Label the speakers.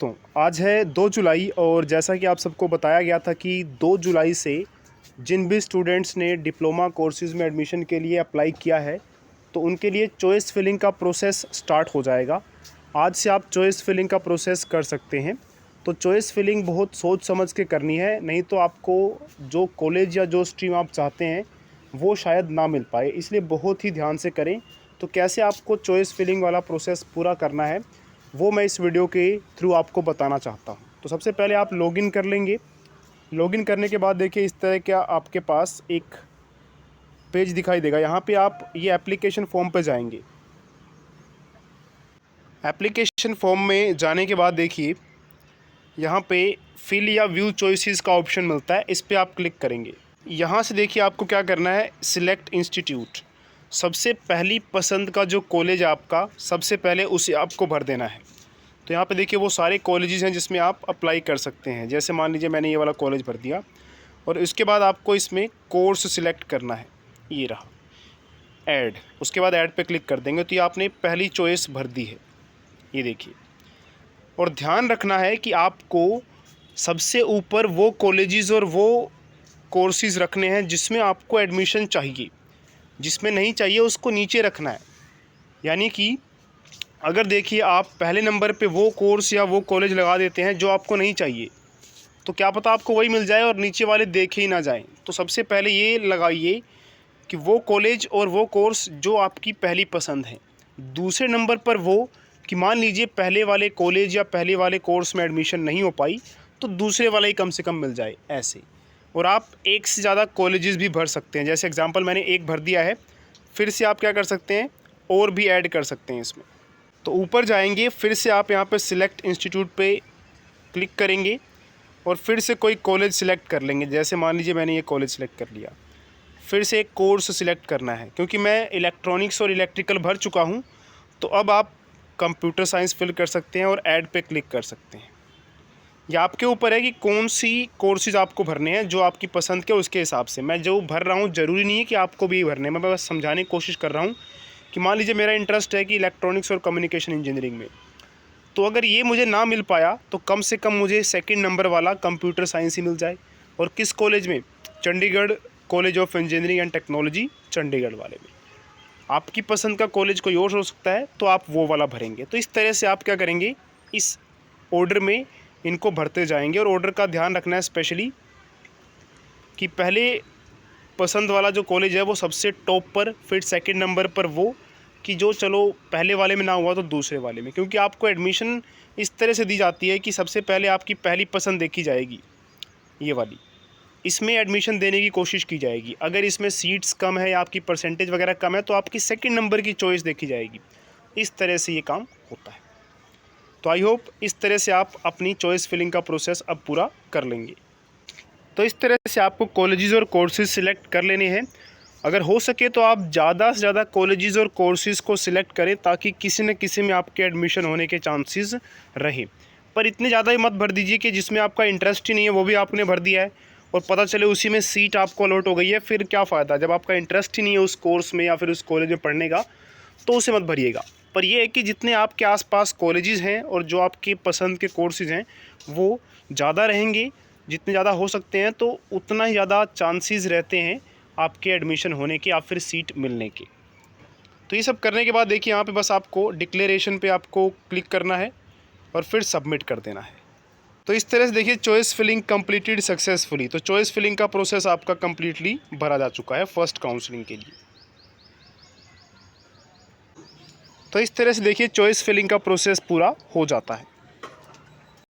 Speaker 1: दोस्तों, आज है 2 जुलाई और जैसा कि आप सबको बताया गया था कि 2 जुलाई से जिन भी स्टूडेंट्स ने डिप्लोमा कोर्सेज़ में एडमिशन के लिए अप्लाई किया है तो उनके लिए चॉइस फिलिंग का प्रोसेस स्टार्ट हो जाएगा। आज से आप चॉइस फिलिंग का प्रोसेस कर सकते हैं। तो चॉइस फिलिंग बहुत सोच समझ के करनी है, नहीं तो आपको जो कॉलेज या जो स्ट्रीम आप चाहते हैं वो शायद ना मिल पाए, इसलिए बहुत ही ध्यान से करें। तो कैसे आपको चॉइस फिलिंग वाला प्रोसेस पूरा करना है वो मैं इस वीडियो के थ्रू आपको बताना चाहता हूँ। तो सबसे पहले आप लॉगिन कर लेंगे। लॉगिन करने के बाद देखिए इस तरह का आपके पास एक पेज दिखाई देगा। यहाँ पे आप ये एप्लीकेशन फॉर्म पे जाएंगे। एप्लीकेशन फॉर्म में जाने के बाद देखिए यहाँ पे फिल या व्यू चॉइसेस का ऑप्शन मिलता है, इस पर आप क्लिक करेंगे। यहाँ से देखिए आपको क्या करना है, सिलेक्ट इंस्टीट्यूट। सबसे पहली पसंद का जो कॉलेज आपका सबसे पहले उसे आपको भर देना है। तो यहाँ पे देखिए वो सारे कॉलेजेस हैं जिसमें आप अप्लाई कर सकते हैं। जैसे मान लीजिए मैंने ये वाला कॉलेज भर दिया और इसके बाद आपको इसमें कोर्स सिलेक्ट करना है, ये रहा ऐड। उसके बाद ऐड पे क्लिक कर देंगे तो ये आपने पहली चॉइस भर दी है, ये देखिए। और ध्यान रखना है कि आपको सबसे ऊपर वो कॉलेजेस और वो कोर्सेज़ रखने हैं जिसमें आपको एडमिशन चाहिए, जिसमें नहीं चाहिए उसको नीचे रखना है। यानी कि अगर देखिए आप पहले नंबर पे वो कोर्स या वो कॉलेज लगा देते हैं जो आपको नहीं चाहिए, तो क्या पता आपको वही मिल जाए और नीचे वाले देखे ही ना जाएं। तो सबसे पहले ये लगाइए कि वो कॉलेज और वो कोर्स जो आपकी पहली पसंद है। दूसरे नंबर पर वो कि मान लीजिए पहले वाले कॉलेज या पहले वाले कोर्स में एडमिशन नहीं हो पाई तो दूसरे वाला ही कम से कम मिल जाए, ऐसे। और आप एक से ज़्यादा कॉलेजेस भी भर सकते हैं। जैसे एग्जांपल मैंने एक भर दिया है, फिर से आप क्या कर सकते हैं और भी ऐड कर सकते हैं इसमें। तो ऊपर जाएंगे, फिर से आप यहाँ पे सिलेक्ट इंस्टीट्यूट पे क्लिक करेंगे और फिर से कोई कॉलेज सिलेक्ट कर लेंगे। जैसे मान लीजिए मैंने ये कॉलेज सिलेक्ट कर लिया। फिर से एक कोर्स सिलेक्ट करना है, क्योंकि मैं इलेक्ट्रॉनिक्स और इलेक्ट्रिकल भर चुका हूँ तो अब आप कंप्यूटर साइंस फिल कर सकते हैं और ऐड पे क्लिक कर सकते हैं। यह आपके ऊपर है कि कौन सी कोर्सेज आपको भरने हैं, जो आपकी पसंद के उसके हिसाब से। मैं जो भर रहा हूँ ज़रूरी नहीं है कि आपको भी भरने हैं, मैं बस समझाने की कोशिश कर रहा हूँ कि मान लीजिए मेरा इंटरेस्ट है कि इलेक्ट्रॉनिक्स और कम्युनिकेशन इंजीनियरिंग में, तो अगर ये मुझे ना मिल पाया तो कम से कम मुझे सेकंड नंबर वाला कंप्यूटर साइंस ही मिल जाए। और किस कॉलेज में? Chandigarh college of engineering and technology, Chandigarh वाले में। आपकी पसंद का कॉलेज कोई और हो सकता है तो आप वो वाला भरेंगे। तो इस तरह से आप क्या करेंगे, इस ऑर्डर में इनको भरते जाएंगे। और ऑर्डर का ध्यान रखना है स्पेशली कि पहले पसंद वाला जो कॉलेज है वो सबसे टॉप पर, फिर सेकंड नंबर पर वो कि जो चलो पहले वाले में ना हुआ तो दूसरे वाले में। क्योंकि आपको एडमिशन इस तरह से दी जाती है कि सबसे पहले आपकी पहली पसंद देखी जाएगी, ये वाली, इसमें एडमिशन देने की कोशिश की जाएगी। अगर इसमें सीट्स कम है या आपकी परसेंटेज वगैरह कम है तो आपकी सेकंड नंबर की चॉइस देखी जाएगी। इस तरह से ये काम होता है। तो आई होप इस तरह से आप अपनी चॉइस फिलिंग का प्रोसेस अब पूरा कर लेंगे। तो इस तरह से आपको कॉलेजेस और कोर्सेज सिलेक्ट कर लेने हैं। अगर हो सके तो आप ज़्यादा से ज़्यादा कॉलेजेस और कोर्सेज को सिलेक्ट करें ताकि किसी न किसी में आपके एडमिशन होने के चांसेस रहे। पर इतने ज़्यादा ही मत भर दीजिए कि जिसमें आपका इंटरेस्ट ही नहीं है वो भी आपने भर दिया है और पता चले उसी में सीट आपको अलॉट हो गई है। फिर क्या फ़ायदा, जब आपका इंटरेस्ट ही नहीं है उस कोर्स में या फिर उस कॉलेज में पढ़ने का, तो उसे मत भरिएगा। पर यह है कि जितने आपके आसपास कॉलेजेस हैं और जो आपके पसंद के कोर्सेज हैं वो ज़्यादा रहेंगे, जितने ज़्यादा हो सकते हैं, तो उतना ही ज़्यादा चांसेस रहते हैं आपके एडमिशन होने के या फिर सीट मिलने के। तो ये सब करने के बाद देखिए यहाँ पे बस आपको डिक्लेरेशन पे आपको क्लिक करना है और फिर सबमिट कर देना है। तो इस तरह से देखिए चॉइस फिलिंग कंप्लीटेड सक्सेसफुली। तो चॉइस फिलिंग का प्रोसेस आपका कंप्लीटली भरा जा चुका है फर्स्ट काउंसलिंग के लिए। तो इस तरह से देखिए चॉइस फिलिंग का प्रोसेस पूरा हो जाता है।